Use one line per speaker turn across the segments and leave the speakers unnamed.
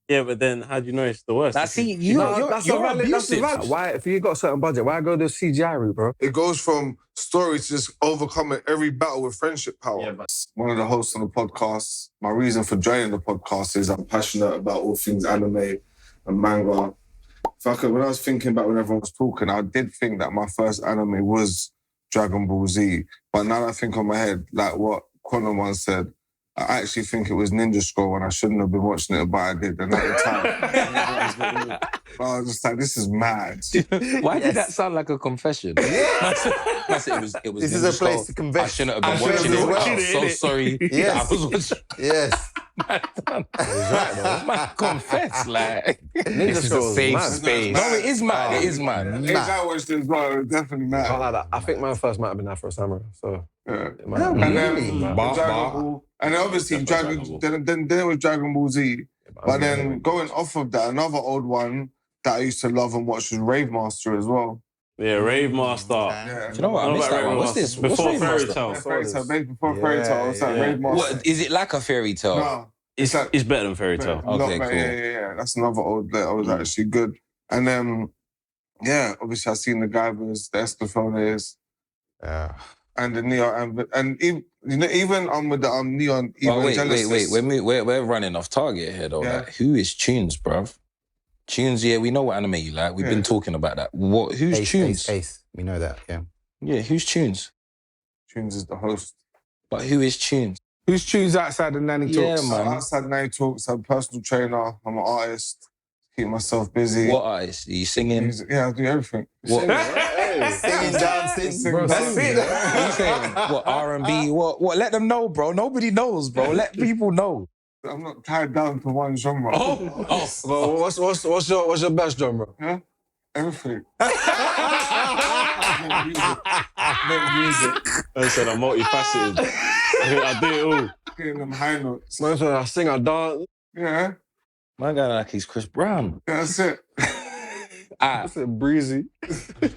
Yeah, but then how do you know it's the worst?
That's
That's
abusive.
valid. Why, if you got a certain budget, why go the CGI route, bro?
It goes from story to just overcoming every battle with friendship power.
Yeah, but
one of the hosts on the podcast, my reason for joining the podcast is I'm passionate about all things anime and manga. When I was thinking about when everyone was talking, I did think that my first anime was Dragon Ball Z. But now that I think on my head, like what Quantum once said, I actually think it was Ninja Scroll and I shouldn't have been watching it, but I did. And at the time, I was just like, this is mad.
Why did that sound like a confession? It was
This is a place to confess.
I shouldn't have been watching it. I'm so sorry.
Yes.
I was watching.
Yes.
Man, confess, like this is a safe space. No, it is mad. It is mad.
I watched it as well. It was definitely mad.
Can't lie that. I think my first might have been Afro Samurai. So
Yeah.
it might have been.
And then Dragon Ball, and then obviously then it was Dragon Ball Z. But then going off of that, another old one that I used to love and watch was Rave Master as well.
Yeah, Rave Master.
Yeah.
Do you know what? I missed that one. What's this?
Before
What's
Fairy
Rave Master?
Tale.
Before Fairy Tale, it's like
yeah.
Rave Master.
What is it like a fairy tale?
No,
It's better than Fairy Tale.
Okay, cool.
Yeah. That's another old that was actually good. And then, obviously I've seen the Guybers, the Escafones, and the Neon, and even with the Neon.
Oh, wait. We're running off target here though.
Yeah.
Like, who is Tunes, bruv? Tunes, yeah, we know what anime you like. We've been talking about that. Who's Tunes?
Ace. We know that, yeah.
Yeah, who's Tunes?
Tunes is the host.
But who is Tunes?
Who's Tunes outside of Nani Talks?
Yeah, man.
Outside Nani Talks, I'm a personal trainer. I'm an artist. Keep myself busy.
What artist? Are you singing?
Music. Yeah, I do everything.
What?
Singing, dancing.
Bro,
That's it. What are you saying? What, R&B? What? Let them know, bro. Nobody knows, bro. Let people know.
I'm not tied down to one genre.
Well, what's your best genre?
Yeah? Everything.
Make music. I said I'm multifaceted. I do it all.
Getting them high notes.
Man, I sing, I dance.
Yeah,
My guy like he's Chris Brown.
that's it.
That's it, breezy.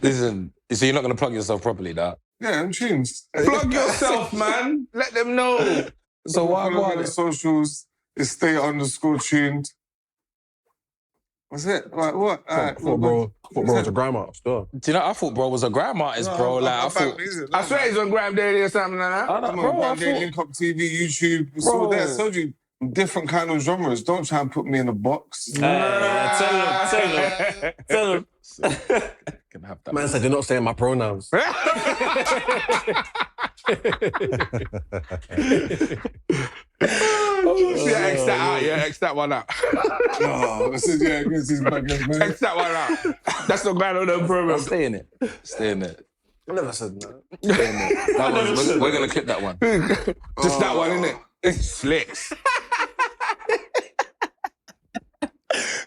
Listen, so you're not going to plug yourself properly, dog?
Yeah, I'm Tunes.
Plug yourself, man. Let them know.
So why
Follow me on the socials. It's stay_tuned. That's it. Right, what?
Thought bro was a grandma. Still.
Do you know, I thought bro was a grandma artist, bro. Like, I thought...
I swear he's on Grab Daily or something like that.
I don't
I'm
know,
on
bro, I
One Day
thought...
Link Up TV, YouTube. It's all there. I told you, different kind of genres. Don't try and put me in a box.
Tell him.
Can have that.
Man said you're not saying my pronouns.
Yeah, X that out. Yeah, X that one out.
I said, yeah, against his back, man.
X that one out. That's not going on no program.
Stay in it. Stay in it.
I never said that.
Stay in it. That one, we're going to clip that one.
Just that one, innit? It's slicks.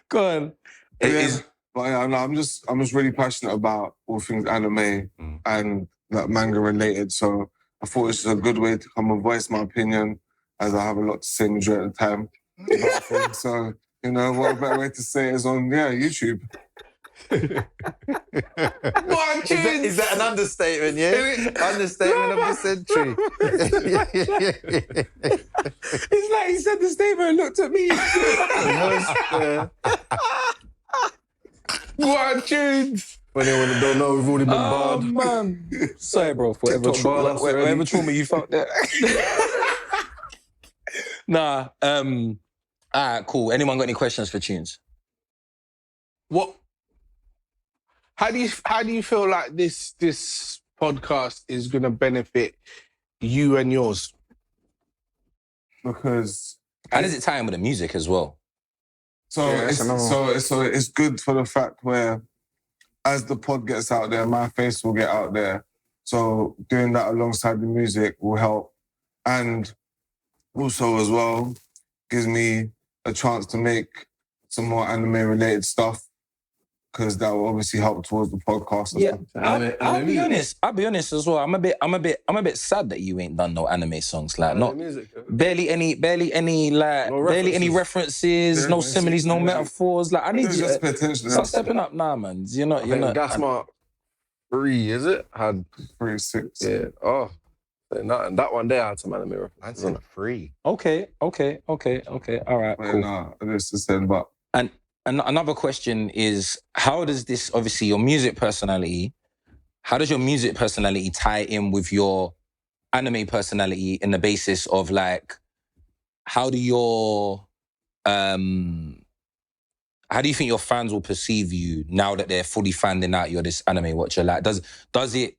Go on.
But yeah, no, I'm just really passionate about all things anime and like manga related. So I thought it's just a good way to come and voice my opinion, as I have a lot to say majority of the time about things. So, you know, what a better way to say it is on, YouTube.
Is that an understatement, yeah? Understatement of the century.
It's like he said the statement and looked at me. What Tunes?
For anyone that don't know, we've already been
Oh,
barred.
man. Sorry, bro, for whatever trauma you felt there. Nah, all right, cool. Anyone got any questions for Tunes?
What? How do you feel like this podcast is gonna benefit you and yours?
Because
How does it tie in with the music as well?
it's good for the fact where as the pod gets out there, my face will get out there. So doing that alongside the music will help. And also as well, gives me a chance to make some more anime-related stuff, because that will obviously help towards the podcast.
Yeah, I'll be honest. I'll be honest as well. I'm a bit sad that you ain't done no anime songs. Like, not barely any references, no similes, no metaphors. Like, I need you
just pay attention.
start stepping up now, man. You're not.
Gas Mark 3, is it? Had
3, 6.
Yeah. Oh, Nothing. That one there had some anime
I
references.
said 3.
Okay. All right,
But
cool.
no, this is then, but
And another question is, how does this, obviously your music personality, how does your music personality tie in with your anime personality in the basis of like, how do you think your fans will perceive you now that they're fully finding out you're this anime watcher? Like, does it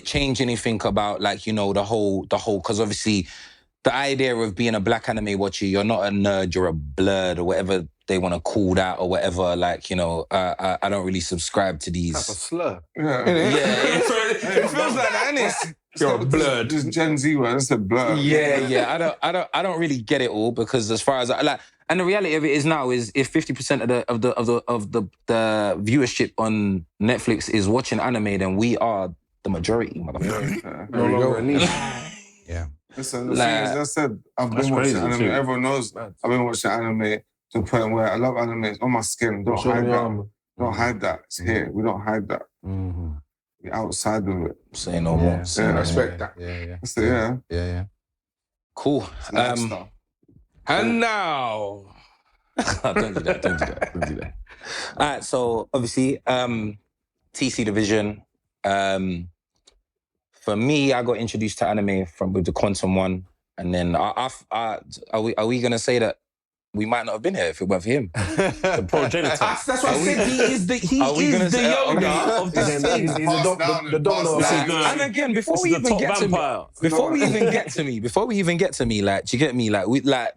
change anything about like, you know, the whole, because obviously the idea of being a black anime watcher, you're not a nerd, you're a blurred or whatever they want to call that or whatever. Like, you know, I don't really subscribe to these.
That's a slur.
yeah.
It feels like that, innit? You're blurred.
This Gen Z word, it's a blur.
Yeah. I don't really get it all because as far as and the reality of it is now is if 50% of the viewership on Netflix is watching anime, then we are the majority, motherfucker.
No longer a niche.
Yeah.
Listen, the thing is, I said, I've been watching
crazy
anime.
too.
Everyone knows I've been watching anime to the point where I love anime. It's on my skin. Don't hide that. Don't hide that. It's here. We don't hide that.
Mm-hmm.
We're outside of it.
Say no more.
Yeah.
I respect that.
Yeah.
That's it, yeah.
Cool.
It's lifestyle.
And now,
Don't do that. All right, so obviously, TC Division. For me, I got introduced to anime with the Quantum one, and then are we gonna say that we might not have been here if it weren't for him?
The progenitors.
that's what I said. He is the Yoda of this thing.
He's the domino.
And again, before we even get to me, like, do you get me? Like,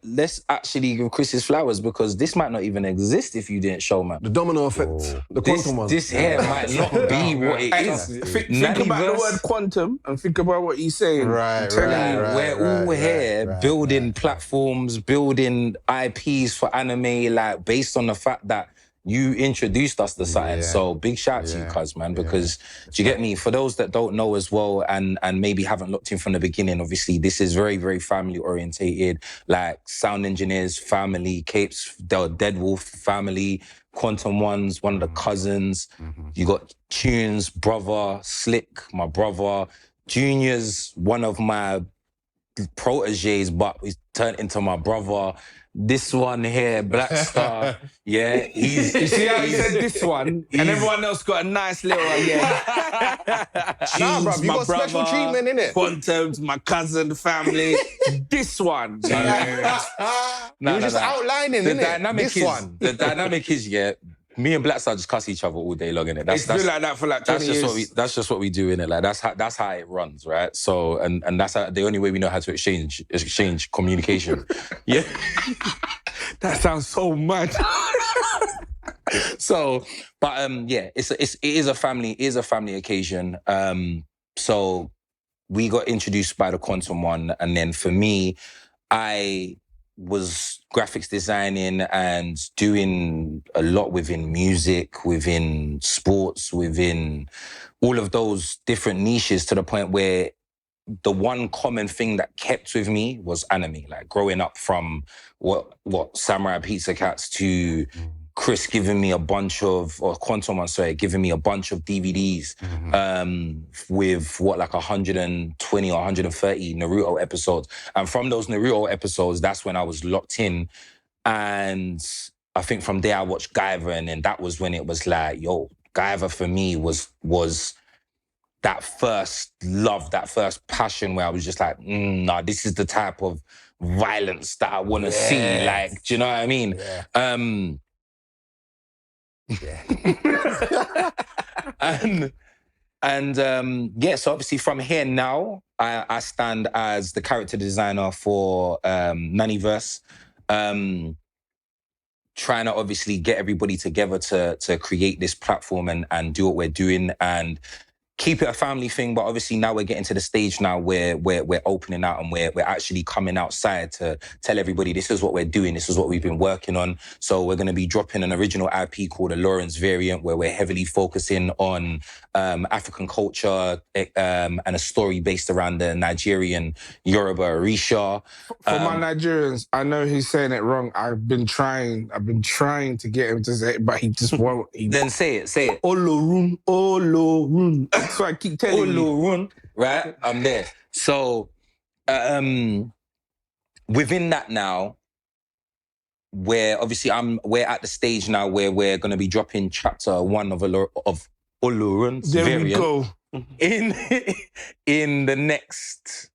let's actually give Chris his flowers because this might not even exist if you didn't show, man.
The domino effect. The quantum one.
This here might not be what it is.
Think about the word quantum and think about what he's saying.
Right.
We're all here building platforms, building IPs for anime, like based on the fact that you introduced us to something.
Yeah.
So big shout to you, cuz, man, because do you get me? For those that don't know as well and maybe haven't looked in from the beginning, obviously this is very, very family orientated, like sound engineers, family, Capes, Dead Wolf family, Quantum One's one of the cousins. You got Tunes, brother, Slick, my brother, Junior's one of my proteges, but he's turned into my brother. This one here, Black Star, yeah,
You see how he said this one, and everyone else got a nice little
Nah, bro, you got special treatment, innit?
Quantum's my cousin, family. This one,
You're just outlining,
the
innit?
dynamic
This one.
The dynamic is, yeah, me and Black Star just cuss each other all day long, innit?
It's been like that for like 20 years.
That's just what we do, innit? Like that's how it runs, right? So and that's the only way we know how to exchange communication. Yeah.
That sounds so mad.
So, but yeah, it is a family occasion. So we got introduced by the Quantum one, and then for me, I was graphics designing and doing a lot within music, within sports, within all of those different niches to the point where the one common thing that kept with me was anime. Like growing up from what Samurai Pizza Cats to Chris giving me a bunch of, or Quantum, I'm sorry, giving me a bunch of DVDs with like 120 or 130 Naruto episodes. And from those Naruto episodes, that's when I was locked in. And I think from there I watched Guyver, and then that was when it was like, yo, Guyver for me was that first love, that first passion where I was just like, nah, this is the type of violence that I want to see. Like, do you know what I mean? So obviously from here now, I stand as the character designer for Naniverse, trying to obviously get everybody together to create this platform and do what we're doing and keep it a family thing. But obviously now we're getting to the stage now where we're opening out and we're actually coming outside to tell everybody this is what we're doing, this is what we've been working on. So we're going to be dropping an original IP called a Lawrence Variant, where we're heavily focusing on African culture and a story based around the Nigerian Yoruba Orisha.
For my Nigerians, I know he's saying it wrong. I've been trying to get him to say it, but he just won't.
Then say it.
Olorun. That's why I keep telling you.
Ulurun, right? I'm there. So, within that now, we're at the stage now where we're going to be dropping chapter 1 of Ulurun's
There
variant
we go.
in the next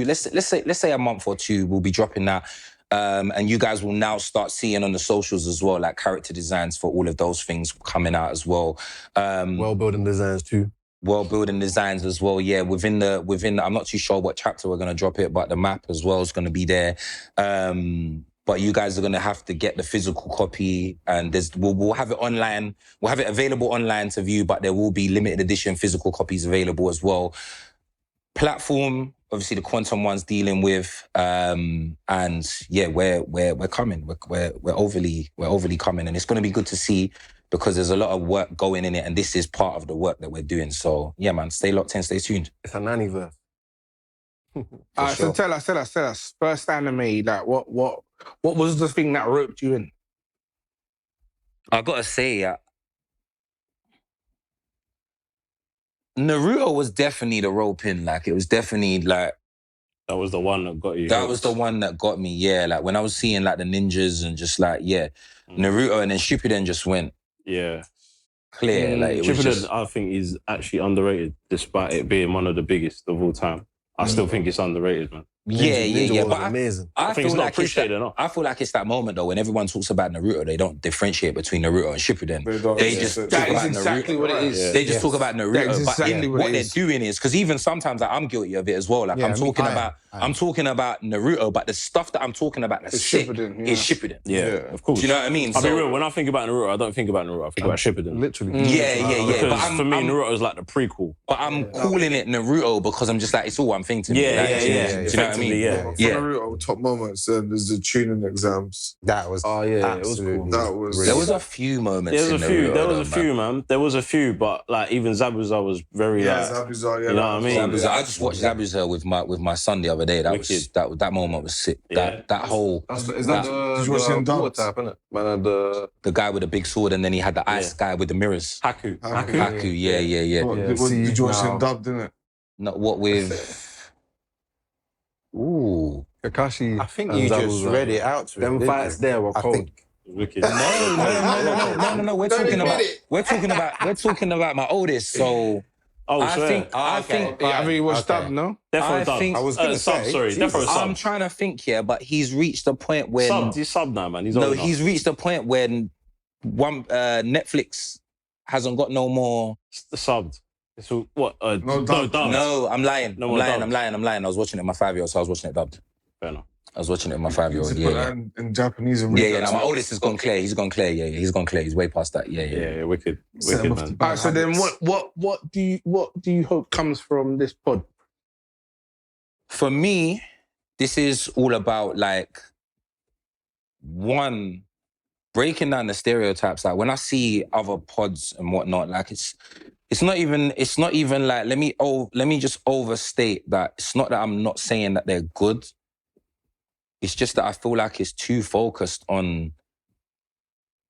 let's say a month or two. We'll be dropping that. And you guys will now start seeing on the socials as well, like character designs for all of those things coming out as well.
World-building designs too.
World-building designs as well, yeah. Within the, I'm not too sure what chapter we're going to drop it, but the map as well is going to be there. But you guys are going to have to get the physical copy, and we'll have it online. We'll have it available online to view, but there will be limited edition physical copies available as well. Platform, obviously the Quantum one's dealing with, and yeah, we're coming. We're overly coming, and it's going to be good to see because there's a lot of work going in it, and this is part of the work that we're doing. So yeah, man, stay locked in, stay tuned.
It's a Naniverse.
So tell us. First anime, like what was the thing that roped you in?
I gotta say, Naruto was definitely the rope in. Like it was definitely like
That was the one that got you.
that was the one that got me. Yeah, like when I was seeing like the ninjas and just like Naruto, and then Shippuden just went clear. Like it was
Shippuden,
just,
I think, is actually underrated, despite it being one of the biggest of all time. I still think it's underrated, man.
yeah.
was
But
amazing.
I
think it's
feel
not
like
appreciated enough.
I feel like it's that moment though when everyone talks about Naruto, they don't differentiate between Naruto and Shippuden. They just talk
That
about
is exactly
Naruto.
what it is.
Yeah.
They just talk about
That
Naruto,
is
but
exactly what
what
it
they're
is.
doing is because even sometimes like, I'm guilty of it as well. Like I'm talking about Naruto, but the stuff that I'm talking about that's
It's
sick
Shippuden,
is Shippuden.
Yeah, of course.
Do you know what I mean?
I'll be real, when I think about Naruto, I don't think about Naruto, I think about Shippuden.
Literally.
Yeah.
Because
But
for me, Naruto is like the prequel.
But I'm calling it Naruto because I'm just like, it's all one thing to me.
Yeah,
Like,
yeah,
do you know what I
effectively,
mean?
yeah.
Yeah.
Naruto top moments, there's the tuning exams.
That was
It was cool.
That was
There was a few moments
There was
in
a few,
Naruto,
there was
though,
a few, man. There was a few, but like even Zabuza was very like,
Zabuza,
you know what I mean?
Zabuza. I just watched Zabuza with my son the other day. That moment was sick.
Yeah.
That whole
Is that
Did you watch him
the water
dance?
type, innit? Man,
the guy with the big sword, and then he had the ice guy with the mirrors.
Haku.
Haku, yeah.
Did you watch him dubbed, didn't it?
Not what with. Ooh.
Kakashi.
I think
and
you just
Zabuza.
read it out to him.
Them
didn't
fights
you?
there were
I
cold.
think.
Wicked.
No. We're talking about my oldest. So
Oh,
I
swear.
think
I think it was dubbed, no?
Defo
I
dub.
think-
I was gonna
sub,
say,
sorry.
Jesus.
Defo
I'm
sub.
trying to think here, but he's reached a point when
He's sub now, man. He's old enough.
he's reached a point when Netflix hasn't got no more.
Subbed. It's all, what?
No, dubbed.
No, I'm lying.
No
I'm
more
lying.
dubbed.
I'm lying. I was watching it with my 5-year-old, so I was watching it dubbed.
Fair enough.
I was watching it with my 5-year-old.
Put
Yeah.
that in Japanese and
Yeah,
read
yeah.
that
Now my
to
oldest has gone clear. He's gone clear. Yeah, he's gone clear. He's way past that. Yeah.
Yeah, wicked.
Set
Wicked,
him off
man.
to
All right, so then what do you hope comes from this pod?
For me, this is all about like one breaking down the stereotypes. Like when I see other pods and whatnot, like it's not even like let me just overstate that. It's not that I'm not saying that they're good. It's just that I feel like it's too focused on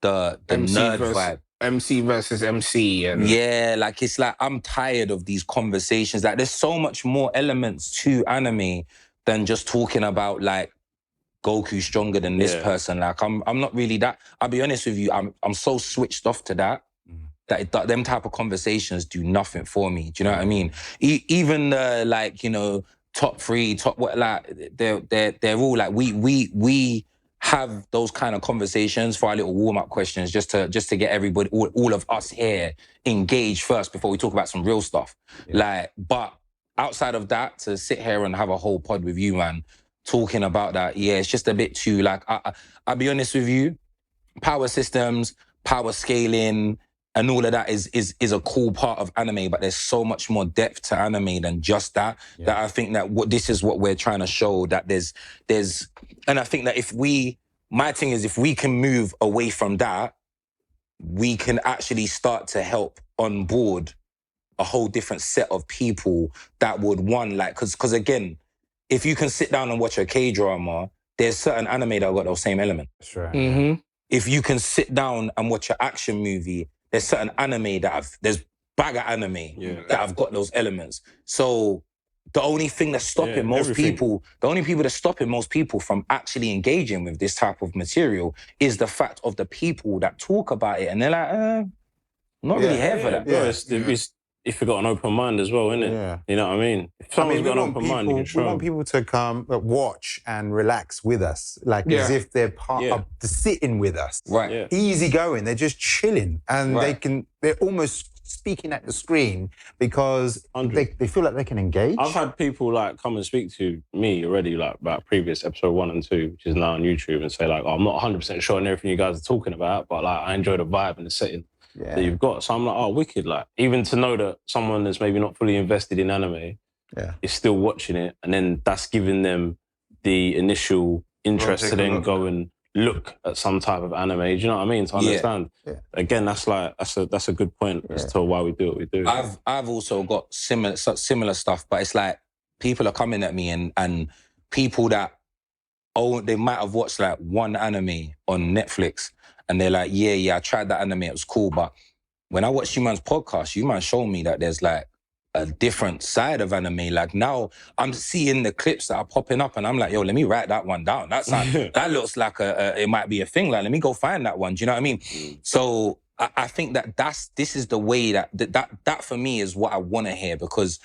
the nerd vibe.
MC versus MC. And
Yeah, like it's like I'm tired of these conversations. Like there's so much more elements to anime than just talking about like Goku stronger than this person. Like I'm not really that. I'll be honest with you. I'm so switched off to that that them type of conversations do nothing for me. Do you know what I mean? Even the like top 3, top what like they're all like we have those kind of conversations for our little warm-up questions just to get everybody, all of us here engaged first before we talk about some real stuff. Like, but outside of that, to sit here and have a whole pod with you, man, talking about that, it's just a bit too like, I'll be honest with you, power systems, power scaling, and all of that is a cool part of anime, but there's so much more depth to anime than just that. That I think that this is what we're trying to show, that there's, and I think that my thing is if we can move away from that, we can actually start to help on board a whole different set of people that would because again, if you can sit down and watch a K-drama, there's certain anime that have got those same elements.
That's right.
Mm-hmm.
If you can sit down and watch an action movie, there's certain anime that there's bag of anime that have got those elements. So the only thing that's stopping most people, the only people that's stopping most people from actually engaging with this type of material is the fact of the people that talk about it, and they're like, I'm not really here for that.
Bro, it's if you've got an open mind as well, innit?
Yeah.
You know what I mean? If someone's got an open mind, you can show
we want people to come watch and relax with us, like as if they're part of sitting with us.
Right.
Yeah.
Easy going. They're just chilling, and they're almost speaking at the screen because they feel like they can engage.
I've had people like come and speak to me already, like about previous episode 1 and 2, which is now on YouTube, and say like, I'm not 100% sure on everything you guys are talking about, but like I enjoy the vibe and the setting that you've got. So I'm like, wicked. Like, even to know that someone that's maybe not fully invested in anime is still watching it, and then that's giving them the initial interest to then go and look at some type of anime. Do you know what I mean? To understand. Yeah. Again, that's a good point as to why we do what we do.
I've also got similar stuff, but it's like people are coming at me and people that they might have watched like one anime on Netflix, and they're like, yeah, I tried that anime, it was cool, but when I watched you man's podcast, you man showed me that there's like a different side of anime. Like now I'm seeing the clips that are popping up and I'm like, yo, let me write that one down. That looks like it might be a thing. Like, let me go find that one. Do you know what I mean? So I think this is the way that for me is what I want to hear, because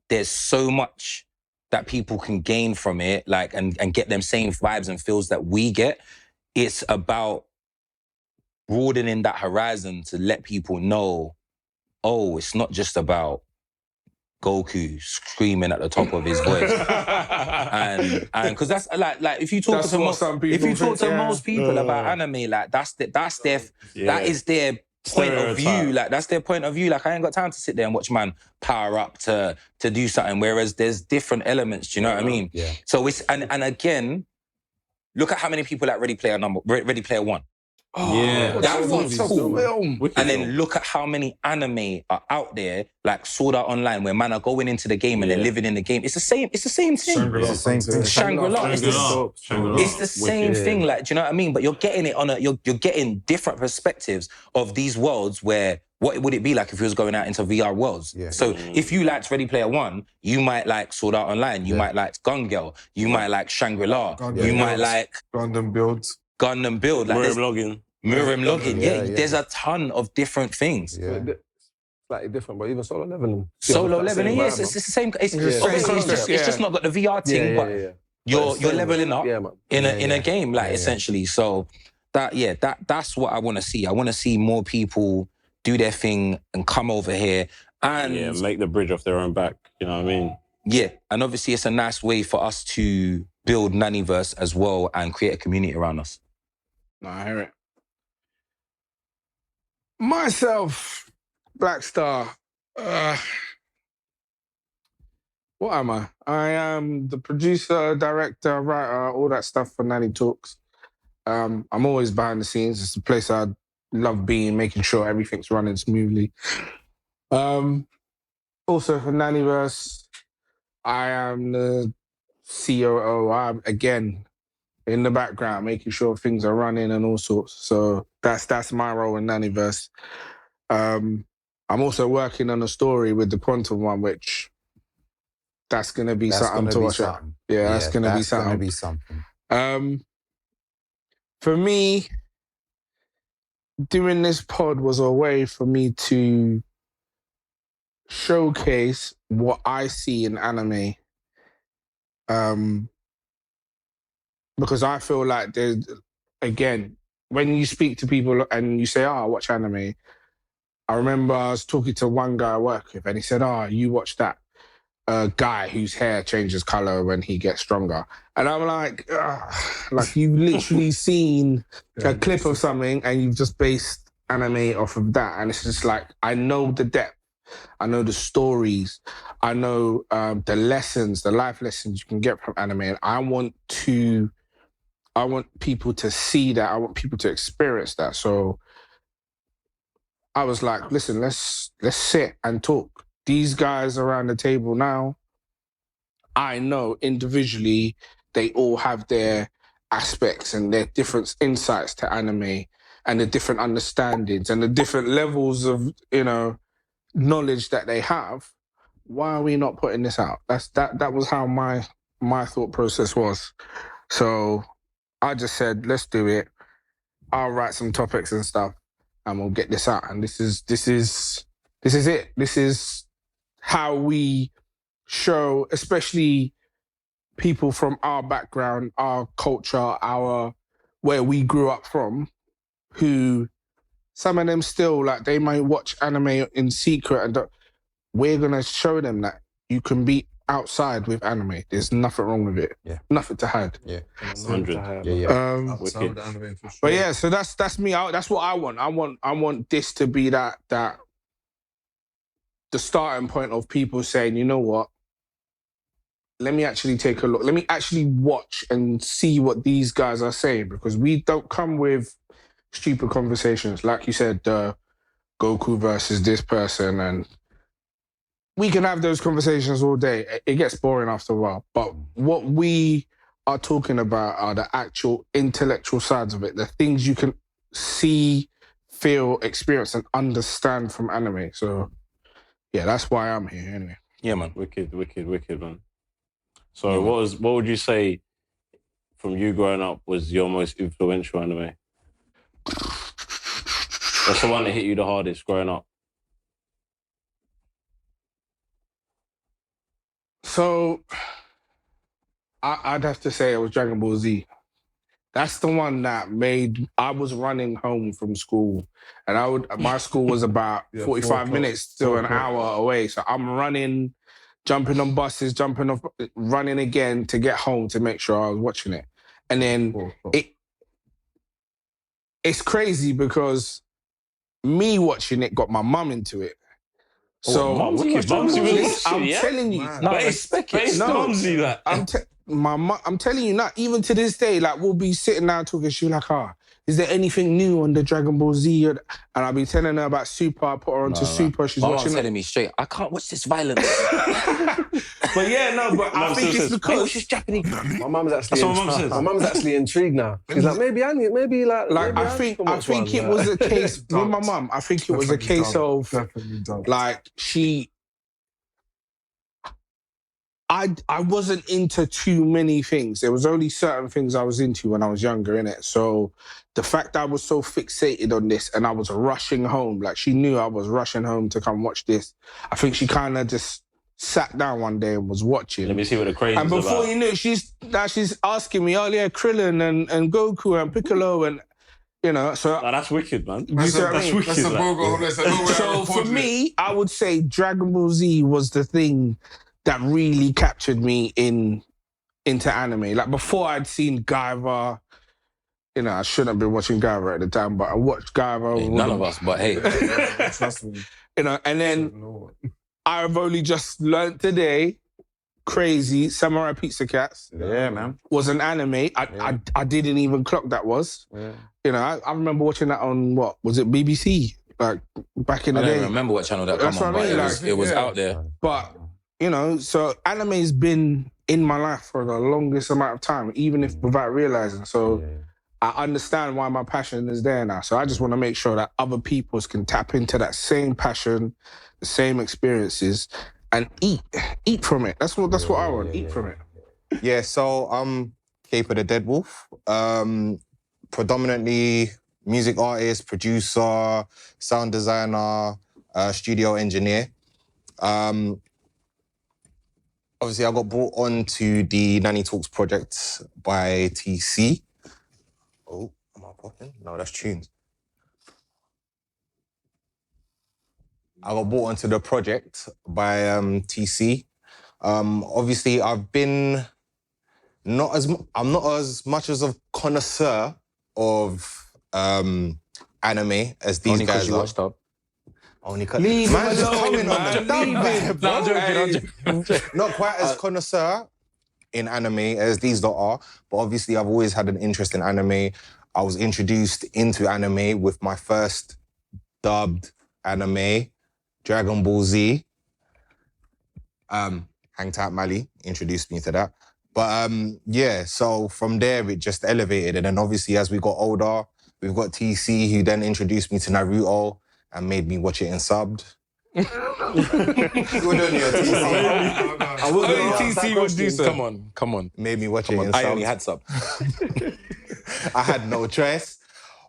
there's so much that people can gain from it, like, and get them same vibes and feels that we get. It's about broadening that horizon to let people know, it's not just about Goku screaming at the top of his voice, and because that's like if you talk to most people about anime, like that is their point of view. Like that's their point of view. Like I ain't got time to sit there and watch man power up to do something. Whereas there's different elements. Do you know what I mean? Yeah. So it's and again, look at how many people at Ready Player 1. That was cool. And then look at how many anime are out there, like Sword Art Online, where man are going into the game and they're living in the game. It's the same thing. Shangri-La. It's the same thing. Like, do you know what I mean? But you're getting it you're getting different perspectives of these worlds where. What would it be like if you was going out into VR worlds? Yeah. So if you liked Ready Player 1, you might like Sword Art Online, you might like Gun Girl, you might like Shangri-La, might like
Gundam Build.
Like Miriam Login.
Yeah.
There's a ton of different things.
Yeah. Slightly different, but even solo leveling.
Solo leveling, yes, it's the same. It's just not got the VR thing, but you're leveling up in a game, like essentially. So that's what I want to see. I want to see more people do their thing and come over here and
make the bridge off their own back. You know what I mean?
Yeah, and obviously it's a nice way for us to build Naniverse as well and create a community around us.
No, I hear it. Myself, Black Star. What am I? I am the producer, director, writer, all that stuff for Nani Talks. I'm always behind the scenes. It's the place I love being, making sure everything's running smoothly. Also for Naniverse, I am the COO. I'm, again, in the background, making sure things are running and all sorts. So that's my role in Naniverse. I'm also working on a story with the Quantum one, which that's going to be something to watch out. Yeah, that's going to be something. For me, doing this pod was a way for me to showcase what I see in anime. Because I feel like there's, again, when you speak to people and you say, I watch anime, I remember I was talking to one guy I work with and he said, you watch that guy whose hair changes color when he gets stronger. And I'm like you've literally seen a clip of something and you've just based anime off of that. And it's just like, I know the depth, I know the stories, I know the lessons, the life lessons you can get from anime. And I want people to see that. I want people to experience that. So I was like, listen, let's sit and talk. These guys around the table now, I know individually they all have their aspects and their different insights to anime and the different understandings and the different levels of, knowledge that they have, why are we not putting this out? That was how my thought process was. So I just said, let's do it. I'll write some topics and stuff, and we'll get this out. And this is it. This is how we show, especially people from our background, our culture, where we grew up from, who some of them still, like, they might watch anime in secret, and we're gonna show them that you can be outside with anime. There's nothing wrong with it.
Yeah.
Nothing to hide.
Yeah.
100.
Yeah.
Outside the anime for sure.
But yeah, so that's me. That's what I want. I want this to be that the starting point of people saying, you know what? Let me actually take a look. Let me actually watch and see what these guys are saying, because we don't come with stupid conversations. Like you said, Goku versus this person, and we can have those conversations all day. It gets boring after a while. But what we are talking about are the actual intellectual sides of it, the things you can see, feel, experience, and understand from anime. So, yeah, that's why I'm here anyway.
Yeah, man.
Wicked, man. So what would you say from you growing up was your most influential anime? What's the one that hit you the hardest growing up?
So, I'd have to say it was Dragon Ball Z. That's the one that I was running home from school, and my school was about 45 minutes to an hour away. So I'm running, jumping on buses, running again to get home to make sure I was watching it. And then it's crazy because me watching it got my mum into it. So
I'm
telling you, I'm telling you now, even to this day, like, we'll be sitting down talking, she'll be like, is there anything new on the Dragon Ball Z? And I'll be telling her about Super, I put her onto Super, she's watching it.
telling me straight, I can't watch this violence.
But I think it's because she's Japanese.
My mum's actually intrigued now. She's like, maybe
I think it was a case with my mum. I think it was a case of like I wasn't into too many things. There was only certain things I was into when I was younger, innit? So the fact I was so fixated on this and I was rushing home, like, she knew I was rushing home to come watch this. I think she kind of just sat down one day and was watching.
Let me see what the craze is about.
And before you knew, she's asking me, Krillin and Goku and Piccolo and, you know, so...
that's wicked, man.
That's wicked.
So for me, I would say Dragon Ball Z was the thing that really captured me into anime. Like, before I'd seen Guyver, you know, I shouldn't have been watching Guyver at the time, but I watched Guyver.
Hey, none of us, but hey.
Trust me.
You know, and then I've only just learned today, crazy, Samurai Pizza Cats.
Yeah, man.
Was an anime. I didn't even clock that was. Yeah. You know, I remember watching that on, what, was it BBC? Like, back in the day.
I don't remember what channel that came on, but it was out there.
But... you know, so anime's been in my life for the longest amount of time, even if without realizing. So I understand why my passion is there now. So I just want to make sure that other people can tap into that same passion, the same experiences, and eat from it. That's what I want. Eat from it.
Yeah. So I'm Caper the Dead Wolf. Predominantly music artist, producer, sound designer, studio engineer. Obviously, I got brought on to the Nani Talks project by TC. Oh, am I popping? No, that's tunes. I got brought onto the project by TC. Obviously, I'm not as much as a connoisseur of anime as these
Only
guys
you
are.
watched up.
Leave him alone,
coming on the
man.
I'm joking. Not quite as connoisseur in anime as these lot are, but obviously I've always had an interest in anime. I was introduced into anime with my first dubbed anime, Dragon Ball Z. Hang Tight Mali introduced me to that. But yeah, so from there it just elevated. And then obviously as we got older, we've got TC who then introduced me to Naruto and made me watch it in subbed. Good on you, TC.
I was
Only
gonna ask
TC
that
would do
question.
so. Come on.
Made me watch it in
I only
subs.
had some.
I had no choice.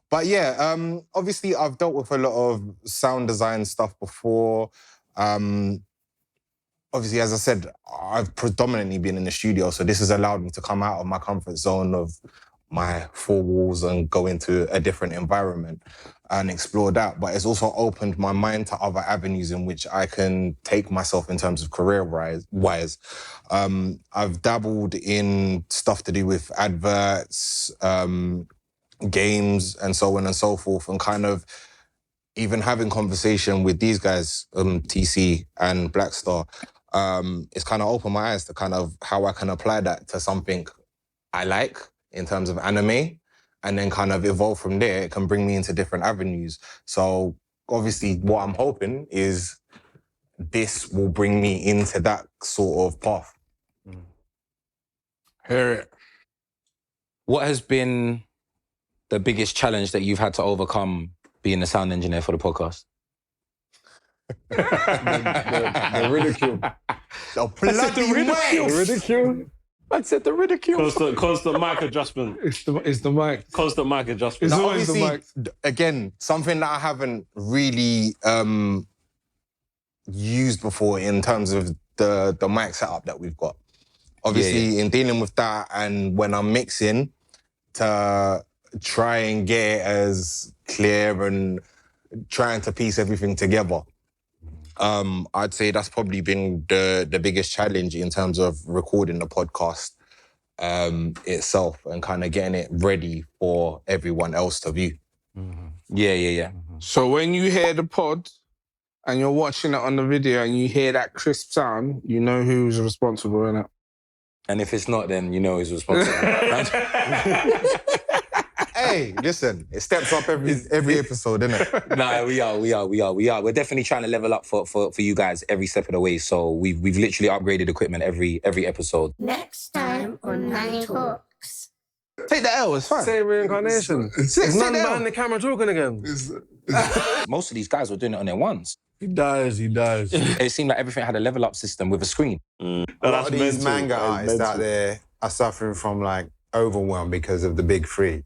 But yeah, obviously I've dealt with a lot of sound design stuff before. Obviously, as I said, I've predominantly been in the studio, so this has allowed me to come out of my comfort zone of my four walls and go into a different environment and explore that. But it's also opened my mind to other avenues in which I can take myself in terms of career-wise. I've dabbled in stuff to do with adverts, games, and so on and so forth, and kind of even having conversation with these guys, TC and Blackstar, it's kind of opened my eyes to kind of how I can apply that to something I like in terms of anime, and then kind of evolve from there. It can bring me into different avenues. So obviously what I'm hoping is this will bring me into that sort of path.
Hear it.
What has been the biggest challenge that you've had to overcome being a sound engineer for the podcast?
The ridicule.
The bloody
The ridicule.
I said the ridicule.
Constant mic adjustment.
It's the mic.
Constant mic adjustment.
It's
Now,
always the
obviously,
mic.
again, something that I haven't really used before in terms of the mic setup that we've got. Obviously, in dealing with that and when I'm mixing, to try and get it as clear and trying to piece everything together. I'd say that's probably been the biggest challenge in terms of recording the podcast itself and kind of getting it ready for everyone else to view.
Yeah.
So when you hear the pod and you're watching it on the video and you hear that crisp sound, you know who's responsible, innit?
And if it's not, then you know who's responsible.
Hey, listen, it steps up every episode, innit?
Nah, we are. We're definitely trying to level up for you guys every step of the way. So we've literally upgraded equipment every episode.
Next time on Nani Talks.
Take the L, it's fine.
Same reincarnation. It's none behind the camera talking again.
Most of these guys were doing it on their ones.
He dies.
It seemed like everything had a level up system with a screen.
A lot of these manga artists out there are suffering from like overwhelm because of the big three.